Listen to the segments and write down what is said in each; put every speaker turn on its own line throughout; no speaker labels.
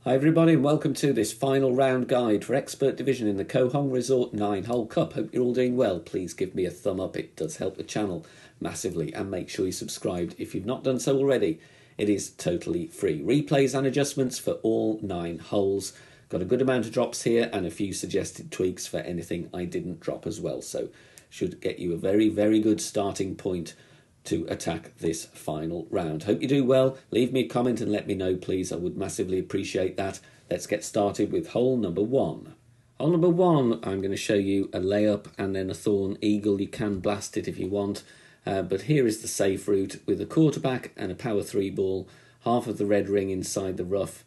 Hi everybody and welcome to this final round guide for Expert Division in the Koh Hong Resort 9-hole cup. Hope you're all doing well. Please give me a thumb up, it does help the channel massively, and make sure you're subscribed if you've not done so already. It is totally free. Replays and adjustments for all 9 holes. Got a good amount of drops here and a few suggested tweaks for anything I didn't drop as well, so should get you a very good starting point to attack this final round. Hope you do well. Leave me a comment and let me know, please. I would massively appreciate that. Let's get started with hole number 1. Hole number 1, I'm going to show you a layup and then a thorn eagle. You can blast it if you want, but here is the safe route with a quarterback and a power 3 ball, half of the red ring inside the rough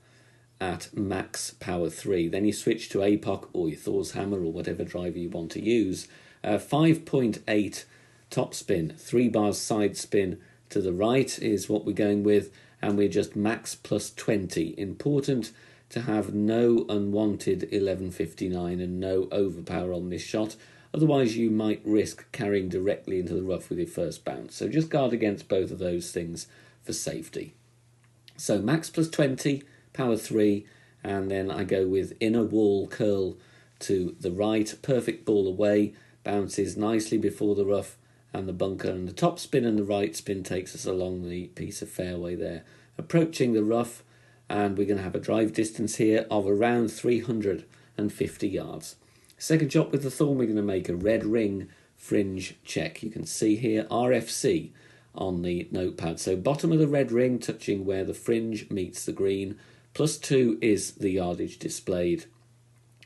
at max power 3. Then you switch to APOC or your Thor's hammer or whatever driver you want to use. 5.8 top spin, 3 bars side spin to the right is what we're going with, and we're just max plus 20. Important to have no unwanted 1159 and no overpower on this shot, otherwise you might risk carrying directly into the rough with your first bounce. So just guard against both of those things for safety. So max plus 20, power 3, and then I go with inner wall curl to the right, perfect ball away, bounces nicely before the rough and the bunker, and the top spin and the right spin takes us along the piece of fairway there. Approaching the rough, and we're going to have a drive distance here of around 350 yards. Second shot with the thorn, we're going to make a red ring fringe check. You can see here RFC on the notepad. So bottom of the red ring touching where the fringe meets the green. Plus 2 is the yardage displayed.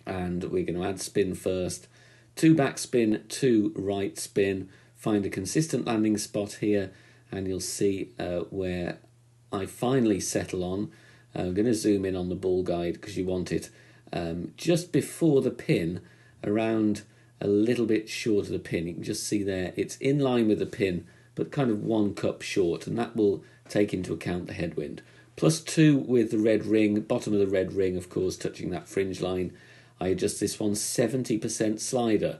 And we're going to add spin first. 2 back spin, 2 right spin. Find a consistent landing spot here, and you'll see where I finally settle on. I'm going to zoom in on the ball guide because you want it just before the pin, around a little bit short of the pin. You can just see there it's in line with the pin, but kind of 1 cup short, and that will take into account the headwind. Plus 2 with the red ring, bottom of the red ring, of course, touching that fringe line. I adjust this one 70% slider.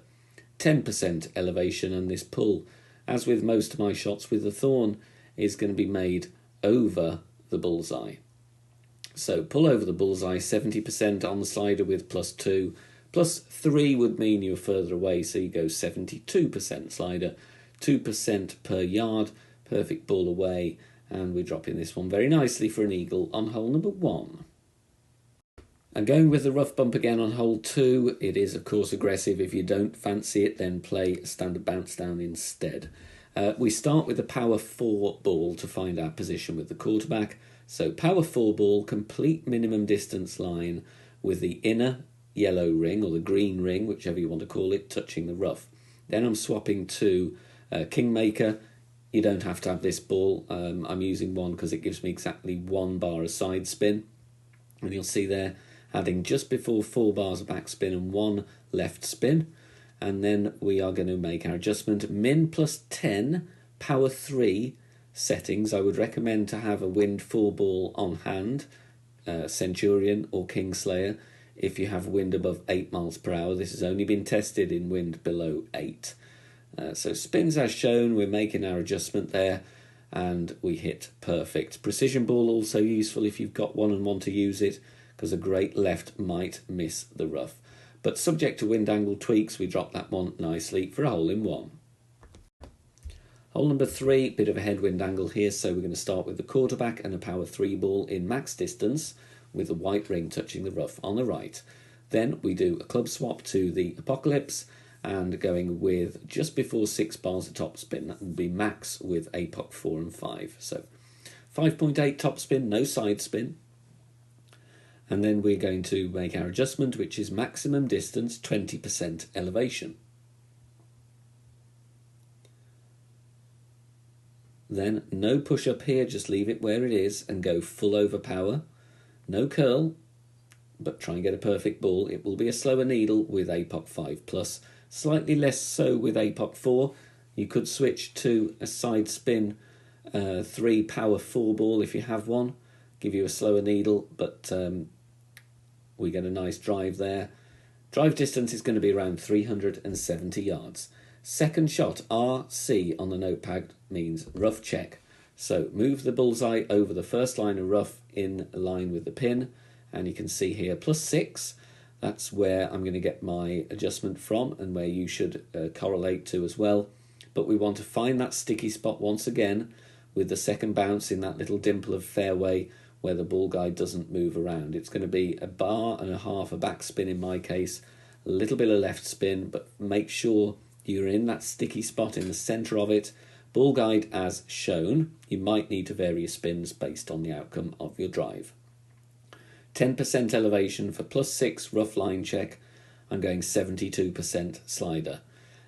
10% elevation, and this pull, as with most of my shots with the thorn, is going to be made over the bullseye. So pull over the bullseye, 70% on the slider with plus 2. Plus 3 would mean you're further away, so you go 72% slider, 2% per yard, perfect ball away, and we're dropping this one very nicely for an eagle on hole number 1. And going with the rough bump again on hole 2, it is of course aggressive. If you don't fancy it, then play a standard bounce down instead. We start with the power 4 ball to find our position with the quarterback. So power 4 ball, complete minimum distance line with the inner yellow ring or the green ring, whichever you want to call it, touching the rough. Then I'm swapping to Kingmaker. You don't have to have this ball. I'm using one because it gives me exactly 1 bar of side spin. And you'll see there, adding just before 4 bars of backspin and 1 left spin. And then we are going to make our adjustment. Min plus 10, power 3 settings. I would recommend to have a wind 4 ball on hand, Centurion or Kingslayer, if you have wind above 8 miles per hour. This has only been tested in wind below 8. So spins as shown, we're making our adjustment there, and we hit perfect. Precision ball also useful if you've got one and want to use it, because a great left might miss the rough. But subject to wind angle tweaks, we drop that one nicely for a hole in 1. Hole number 3, bit of a headwind angle here, so we're going to start with the quarterback and a power 3 ball in max distance with the white ring touching the rough on the right. Then we do a club swap to the Apocalypse and going with just before 6 bars of top spin. That will be max with APOC 4 and 5. So 5.8 top spin, no side spin. And then we're going to make our adjustment, which is maximum distance, 20% elevation. Then no push up here, just leave it where it is and go full overpower. No curl, but try and get a perfect ball. It will be a slower needle with APOC 5 plus, slightly less so with APOC 4. You could switch to a side spin 3 power 4 ball if you have one, give you a slower needle, but we get a nice drive there. Drive distance is going to be around 370 yards. Second shot, RC on the notepad, means rough check. So move the bullseye over the first line of rough in line with the pin, and you can see here +6. That's where I'm going to get my adjustment from and where you should correlate to as well. But we want to find that sticky spot once again with the second bounce in that little dimple of fairway where the ball guide doesn't move around. It's going to be a bar and a half, a backspin in my case, a little bit of left spin, but make sure you're in that sticky spot in the centre of it. Ball guide as shown. You might need to vary your spins based on the outcome of your drive. 10% elevation for +6 rough line check. I'm going 72% slider.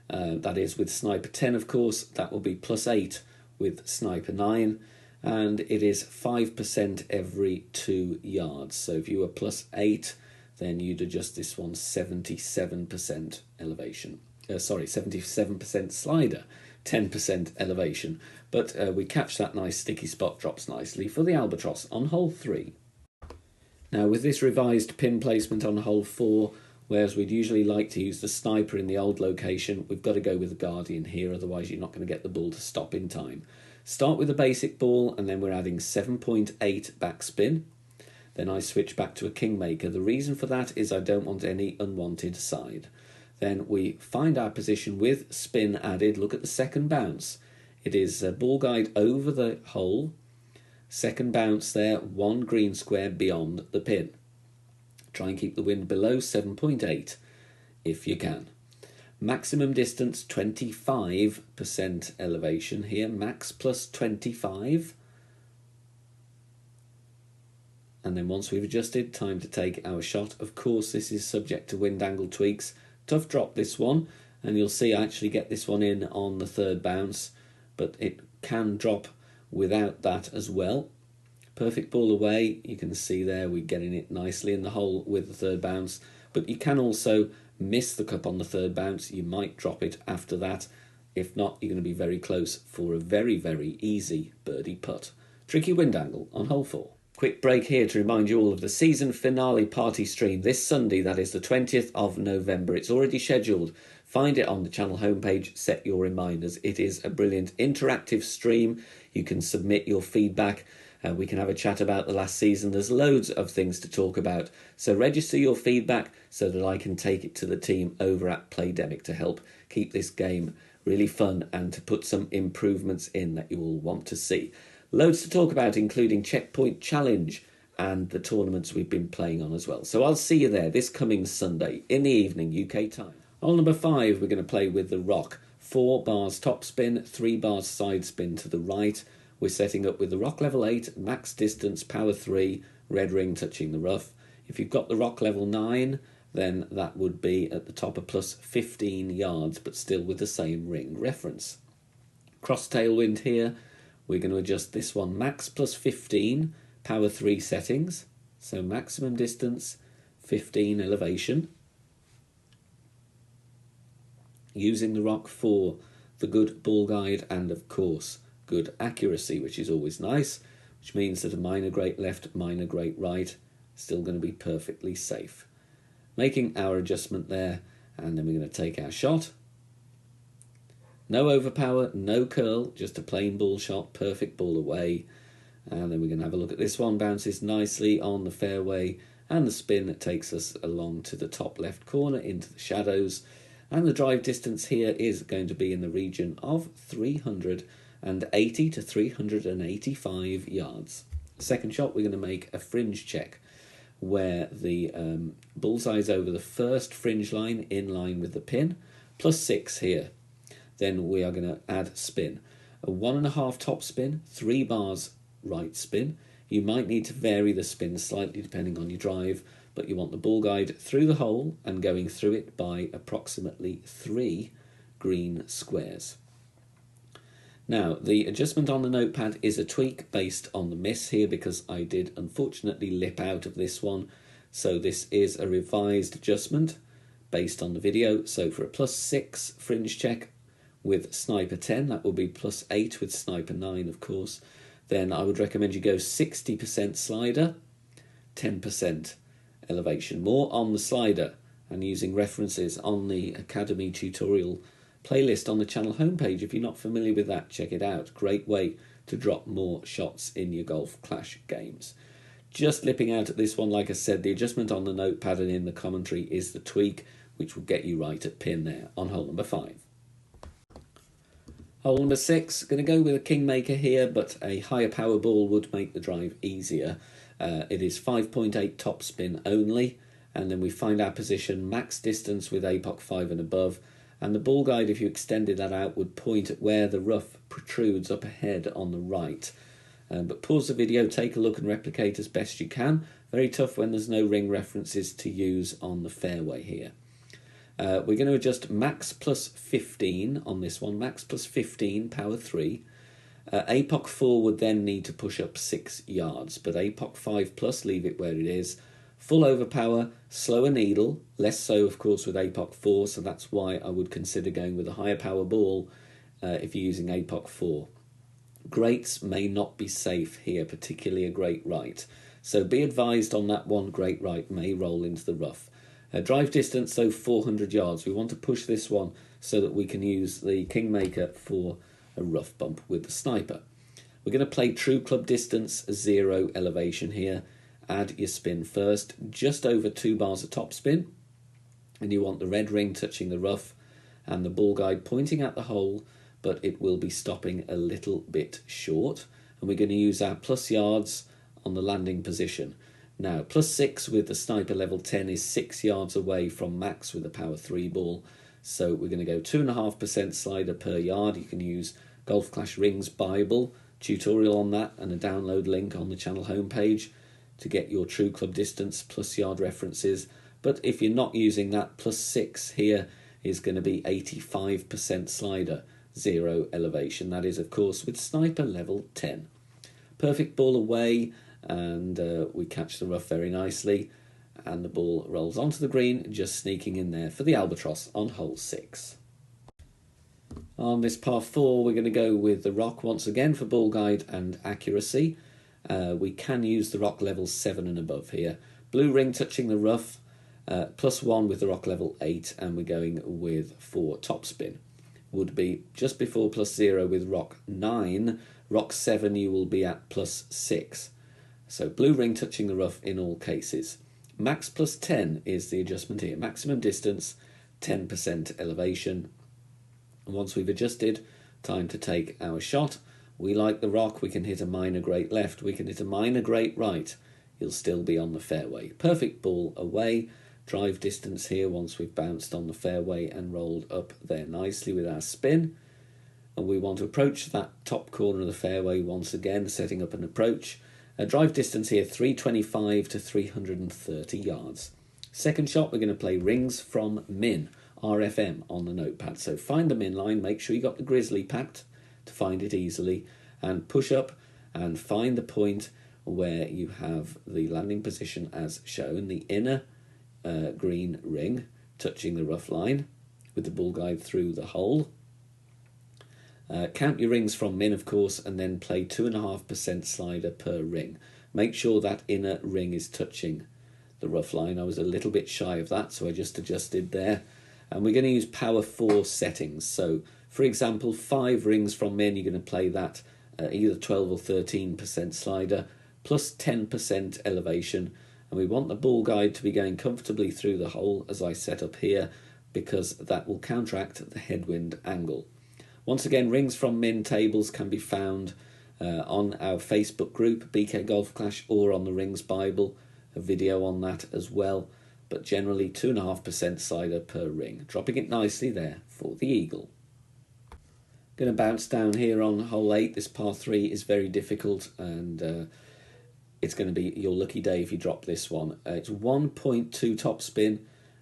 That is with sniper 10, of course. That will be +8 with sniper 9. And it is 5% every 2 yards. So if you were +8, then you'd adjust this one 77% elevation. 77% slider, 10% elevation. But we catch that nice sticky spot, drops nicely for the albatross on hole 3. Now with this revised pin placement on hole 4, whereas we'd usually like to use the sniper in the old location, we've got to go with the guardian here, otherwise you're not going to get the ball to stop in time. Start with a basic ball, and then we're adding 7.8 backspin. Then I switch back to a kingmaker. The reason for that is I don't want any unwanted side. Then we find our position with spin added. Look at the second bounce. It is a ball guide over the hole. Second bounce there, 1 green square beyond the pin. Try and keep the wind below 7.8 if you can. Maximum distance 25% elevation here, max +25. And then once we've adjusted, time to take our shot. Of course, this is subject to wind angle tweaks. Tough drop this one, and you'll see I actually get this one in on the third bounce, but it can drop without that as well. Perfect ball away. You can see there we're getting it nicely in the hole with the third bounce, but you can also miss the cup on the third bounce. You might drop it after that. If not, you're going to be very close for a very, very easy birdie putt. Tricky wind angle on hole 4. Quick break here to remind you all of the season finale party stream this Sunday, that is the 20th of November. It's already scheduled. Find it on the channel homepage, set your reminders. It is a brilliant interactive stream. You can submit your feedback. We can have a chat about the last season. There's loads of things to talk about. So register your feedback so that I can take it to the team over at Playdemic to help keep this game really fun and to put some improvements in that you will want to see. Loads to talk about, including Checkpoint Challenge and the tournaments we've been playing on as well. So I'll see you there this coming Sunday in the evening, UK time. Hole number 5, we're going to play with the rock. 4 bars top spin, 3 bars side spin to the right. We're setting up with the rock level 8, max distance, power 3, red ring touching the rough. If you've got the rock level 9, then that would be at the top of +15 yards, but still with the same ring reference. Cross tailwind here. We're going to adjust this one max +15, power 3 settings. So maximum distance, 15 elevation. Using the rock for the good ball guide and, of course, good accuracy, which is always nice, which means that a minor great left, minor great right, still going to be perfectly safe. Making our adjustment there, and then we're going to take our shot. No overpower, no curl, just a plain ball shot, perfect ball away. And then we're going to have a look at this one. Bounces nicely on the fairway, and the spin takes us along to the top left corner into the shadows. And the drive distance here is going to be in the region of 380 to 385 yards. Second shot, we're going to make a fringe check where the bullseye's over the first fringe line in line with the pin, +6 here. Then we are going to add spin. A 1.5 top spin, 3 bars right spin. You might need to vary the spin slightly depending on your drive, but you want the ball guide through the hole and going through it by approximately 3 green squares. Now, the adjustment on the notepad is a tweak based on the miss here because I did unfortunately lip out of this one. So this is a revised adjustment based on the video. So for a +6 fringe check with sniper 10, that will be +8 with sniper 9, of course. Then I would recommend you go 60% slider, 10% elevation. More on the slider and using references on the Academy tutorial playlist on the channel homepage. If you're not familiar with that, check it out. Great way to drop more shots in your Golf Clash games. Just lipping out at this one, like I said, the adjustment on the notepad and in the commentary is the tweak, which will get you right at pin there on hole number 5. Hole number 6, going to go with a kingmaker here, but a higher power ball would make the drive easier. It is 5.8 topspin only, and then we find our position, max distance with APOC 5 and above, and the ball guide, if you extended that out, would point at where the rough protrudes up ahead on the right. But pause the video, take a look and replicate as best you can. Very tough when there's no ring references to use on the fairway here. We're going to adjust max plus 15 on this one, max plus 15, power 3. APOC 4 would then need to push up 6 yards, but APOC 5 plus, leave it where it is. Full overpower, slower needle, less so of course with APOC 4, so that's why I would consider going with a higher power ball if you're using APOC 4. Greats may not be safe here, particularly a great right. So be advised on that one, great right may roll into the rough. Drive distance, though, 400 yards. We want to push this one so that we can use the kingmaker for a rough bump with the sniper. We're going to play true club distance, 0 elevation here. Add your spin first, just over 2 bars of top spin. And you want the red ring touching the rough and the ball guide pointing at the hole, but it will be stopping a little bit short. And we're going to use our plus yards on the landing position. Now, plus 6 with the sniper level 10 is 6 yards away from max with a power 3 ball. So we're going to go 2.5% slider per yard. You can use Golf Clash Rings Bible, tutorial on that, and a download link on the channel homepage to get your true club distance plus yard references. But if you're not using that, plus 6 here is going to be 85% slider, 0 elevation. That is, of course, with sniper level 10. Perfect ball away, and we catch the rough very nicely, and the ball rolls onto the green, just sneaking in there for the albatross on hole 6. On this par 4, we're going to go with the rock once again for ball guide and accuracy. We can use the rock level 7 and above here. Blue ring touching the rough, plus 1 with the rock level 8, and we're going with 4 topspin. Would be just before plus 0 with rock 9. Rock 7 you will be at plus 6. So blue ring touching the rough in all cases. Max plus 10 is the adjustment here. Maximum distance, 10% elevation. And once we've adjusted, time to take our shot. We like the rock, we can hit a minor great left, we can hit a minor great right. You'll still be on the fairway. Perfect ball away. Drive distance here once we've bounced on the fairway and rolled up there nicely with our spin. And we want to approach that top corner of the fairway once again, setting up an approach. Drive distance here, 325 to 330 yards. Second shot, we're going to play rings from min, RFM on the notepad. So find the min line, make sure you got the grizzly packed to find it easily, and push up and find the point where you have the landing position as shown, the inner green ring touching the rough line with the ball guide through the hole. Count your rings from min, of course, and then play 2.5% slider per ring. Make sure that inner ring is touching the rough line. I was a little bit shy of that, so I just adjusted there. And we're going to use power 4 settings. So, for example, 5 rings from min, you're going to play that either 12 or 13% slider, plus 10% elevation. And we want the ball guide to be going comfortably through the hole, as I set up here, because that will counteract the headwind angle. Once again, rings from min tables can be found on our Facebook group, BK Golf Clash, or on the Rings Bible, a video on that as well. But generally 2.5% slider per ring. Dropping it nicely there for the eagle. Going to bounce down here on hole 8. This par 3 is very difficult, and it's going to be your lucky day if you drop this one. It's 1.2 topspin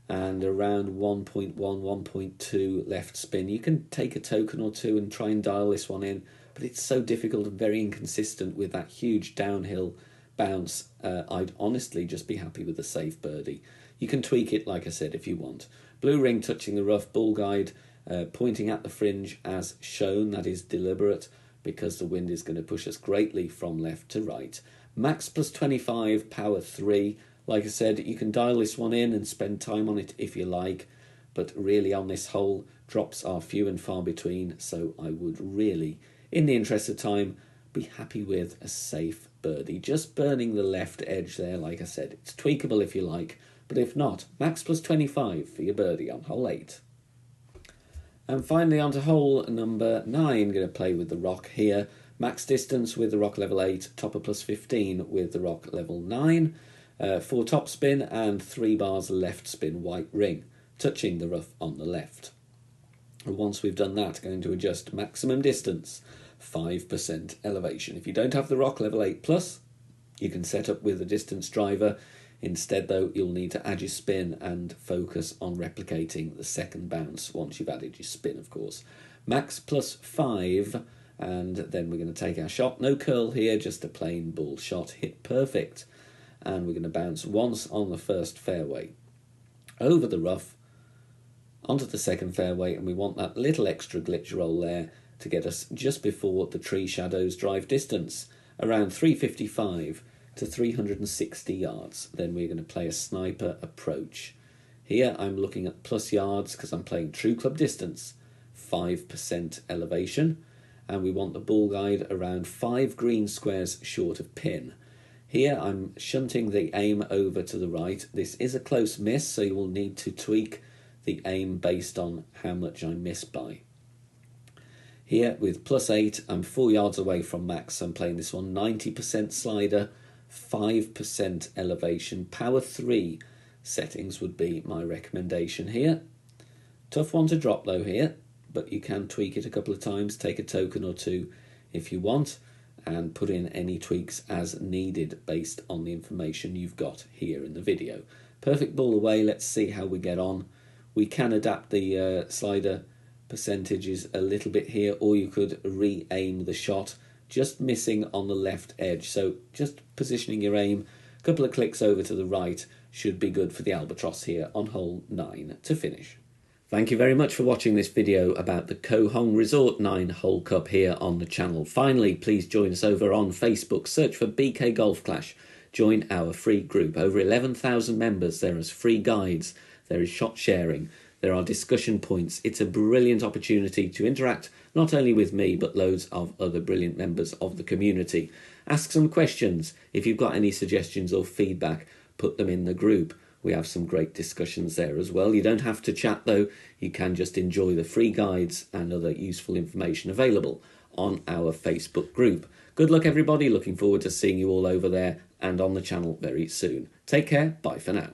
and around 1.1, 1.2 left spin. You can take a token or two and try and dial this one in, but it's so difficult and very inconsistent with that huge downhill bounce. I'd honestly just be happy with a safe birdie. You can tweak it, like I said, if you want. Blue ring touching the rough, ball guide pointing at the fringe as shown. That is deliberate because the wind is going to push us greatly from left to right. Max plus 25, power 3. Like I said, you can dial this one in and spend time on it if you like, but really on this hole, drops are few and far between, so I would really, in the interest of time, be happy with a safe birdie, just burning the left edge there. Like I said, it's tweakable if you like, but if not, max plus 25 for your birdie on hole 8. And finally on to hole number 9, going to play with the rock here. Max distance with the rock level 8, topper plus 15 with the rock level 9. 4 top spin and 3 bars left spin white ring, touching the rough on the left. And once we've done that, going to adjust maximum distance, 5% elevation. If you don't have the rock level 8 plus, you can set up with a distance driver. Instead though, you'll need to add your spin and focus on replicating the second bounce once you've added your spin, of course. Max plus 5, and then we're going to take our shot. No curl here, just a plain ball shot, hit perfect. And we're going to bounce once on the first fairway, over the rough, onto the second fairway, and we want that little extra glitch roll there to get us just before the tree shadows drive distance, around 355 to 360 yards. Then we're going to play a sniper approach. Here I'm looking at plus yards because I'm playing true club distance, 5% elevation, and we want the ball guide around 5 green squares short of pin. Here I'm shunting the aim over to the right. This is a close miss, so you will need to tweak the aim based on how much I miss by. Here with plus 8, I'm 4 yards away from max. I'm playing this one 90% slider, 5% elevation, power 3 settings would be my recommendation here. Tough one to drop though here, but you can tweak it a couple of times, take a token or two if you want, and put in any tweaks as needed based on the information you've got here in the video. Perfect ball away, let's see how we get on. We can adapt the slider percentages a little bit here, or you could re-aim the shot, just missing on the left edge. So just positioning your aim, a couple of clicks over to the right should be good for the albatross here on hole 9 to finish. Thank you very much for watching this video about the Koh Hong Resort 9-hole cup here on the channel. Finally, please join us over on Facebook. Search for BK Golf Clash. Join our free group. Over 11,000 members. There is free guides. There is shot sharing. There are discussion points. It's a brilliant opportunity to interact not only with me but loads of other brilliant members of the community. Ask some questions. If you've got any suggestions or feedback, put them in the group. We have some great discussions there as well. You don't have to chat though. You can just enjoy the free guides and other useful information available on our Facebook group. Good luck everybody. Looking forward to seeing you all over there and on the channel very soon. Take care. Bye for now.